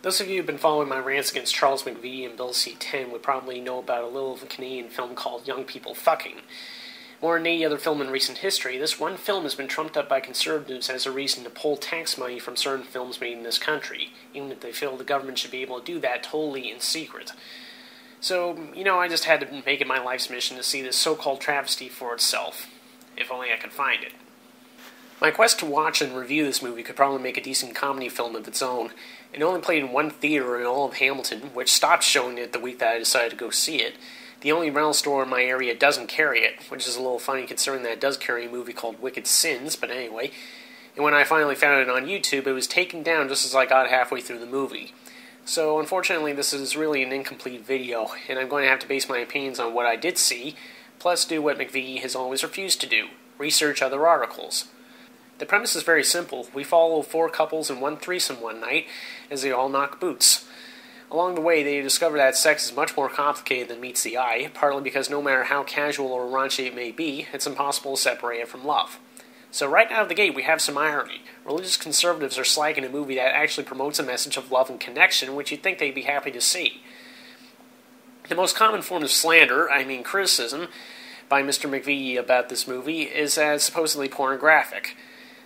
Those of you who've been following my rants against Charles McVie and Bill C10 would probably know about a little Canadian film called Young People Fucking. More than any other film in recent history, this one film has been trumped up by conservatives as a reason to pull tax money from certain films made in this country, even if they feel the government should be able to do that totally in secret. So, I just had to make it my life's mission to see this so-called travesty for itself. If only I could find it. My quest to watch and review this movie could probably make a decent comedy film of its own. It only played in one theater in all of Hamilton, which stopped showing it the week that I decided to go see it. The only rental store in my area doesn't carry it, which is a little funny considering that it does carry a movie called Wicked Sins, but anyway. And when I finally found it on YouTube, it was taken down just as I got halfway through the movie. So unfortunately this is really an incomplete video, and I'm going to have to base my opinions on what I did see, plus do what McVie has always refused to do, research other articles. The premise is very simple. We follow 4 couples and 1 threesome one night as they all knock boots. Along the way, they discover that sex is much more complicated than meets the eye, partly because no matter how casual or raunchy it may be, it's impossible to separate it from love. So right out of the gate, we have some irony. Religious conservatives are slagging a movie that actually promotes a message of love and connection, which you'd think they'd be happy to see. The most common form of slander, criticism, by Mr. McVie about this movie is as supposedly pornographic.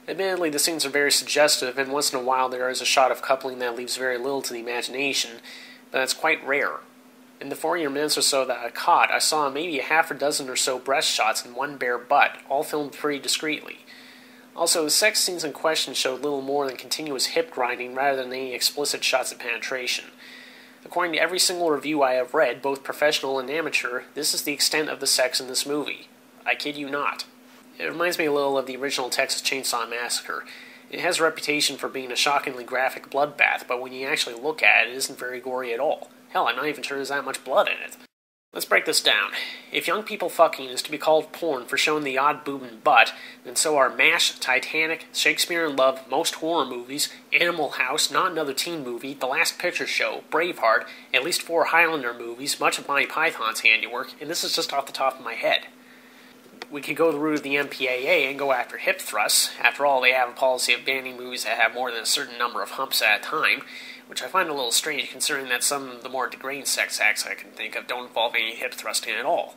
Admittedly, the scenes are very suggestive, and once in a while there is a shot of coupling that leaves very little to the imagination, but that's quite rare. In the 40 minutes or so that I caught, I saw maybe a half a dozen or so breast shots and 1 bare butt, all filmed pretty discreetly. Also, the sex scenes in question showed little more than continuous hip grinding rather than any explicit shots of penetration. According to every single review I have read, both professional and amateur, this is the extent of the sex in this movie. I kid you not. It reminds me a little of the original Texas Chainsaw Massacre. It has a reputation for being a shockingly graphic bloodbath, but when you actually look at it, it isn't very gory at all. Hell, I'm not even sure there's that much blood in it. Let's break this down. If Young People Fucking is to be called porn for showing the odd boob and butt, then so are MASH, Titanic, Shakespeare in Love, most horror movies, Animal House, Not Another Teen Movie, The Last Picture Show, Braveheart, at least 4 Highlander movies, much of Monty Python's handiwork, and this is just off the top of my head. We could go the route of the MPAA and go after hip thrusts. After all, they have a policy of banning movies that have more than a certain number of humps at a time, which I find a little strange considering that some of the more degrading sex acts I can think of don't involve any hip thrusting at all.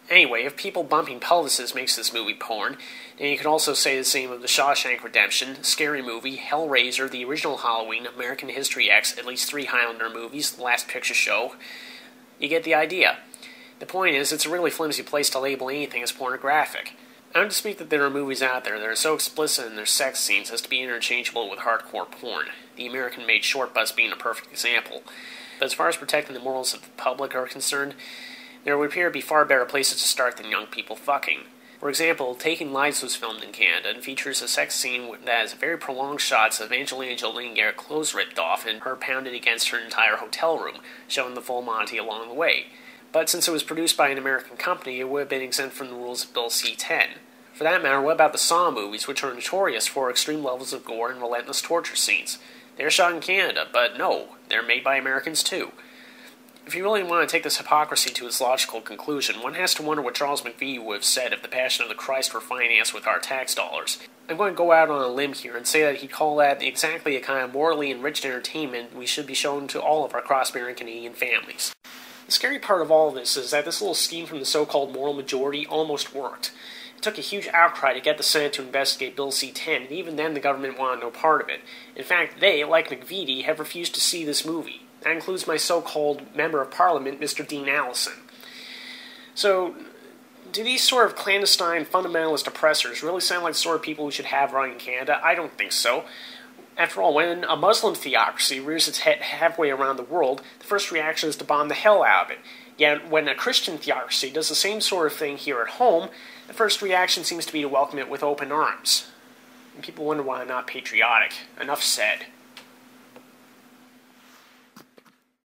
Anyway, if people bumping pelvises makes this movie porn, then you could also say the same of The Shawshank Redemption, Scary Movie, Hellraiser, the original Halloween, American History X, at least 3 Highlander movies, The Last Picture Show. You get the idea. The point is, it's a really flimsy place to label anything as pornographic. I don't dispute that there are movies out there that are so explicit in their sex scenes as to be interchangeable with hardcore porn, the American-made short bus being a perfect example. But as far as protecting the morals of the public are concerned, there would appear to be far better places to start than Young People Fucking. For example, Taking Lives was filmed in Canada and features a sex scene that has very prolonged shots of Angelina Jolie getting her clothes ripped off and her pounded against her entire hotel room, showing the full Monty along the way. But since it was produced by an American company, it would have been exempt from the rules of Bill C10. For that matter, what about the Saw movies, which are notorious for extreme levels of gore and relentless torture scenes? They're shot in Canada, but no, they're made by Americans too. If you really want to take this hypocrisy to its logical conclusion, one has to wonder what Charles McVie would have said if the Passion of the Christ were financed with our tax dollars. I'm going to go out on a limb here and say that he'd call that exactly the kind of morally enriched entertainment we should be showing to all of our cross-bearing Canadian families. The scary part of all of this is that this little scheme from the so-called moral majority almost worked. It took a huge outcry to get the Senate to investigate Bill C10, and even then the government wanted no part of it. In fact, they, like McVie, have refused to see this movie. That includes my so-called Member of Parliament, Mr. Dean Allison. So, do these sort of clandestine fundamentalist oppressors really sound like the sort of people we should have running Canada? I don't think so. After all, when a Muslim theocracy rears its head halfway around the world, the first reaction is to bomb the hell out of it. Yet, when a Christian theocracy does the same sort of thing here at home, the first reaction seems to be to welcome it with open arms. And people wonder why I'm not patriotic. Enough said.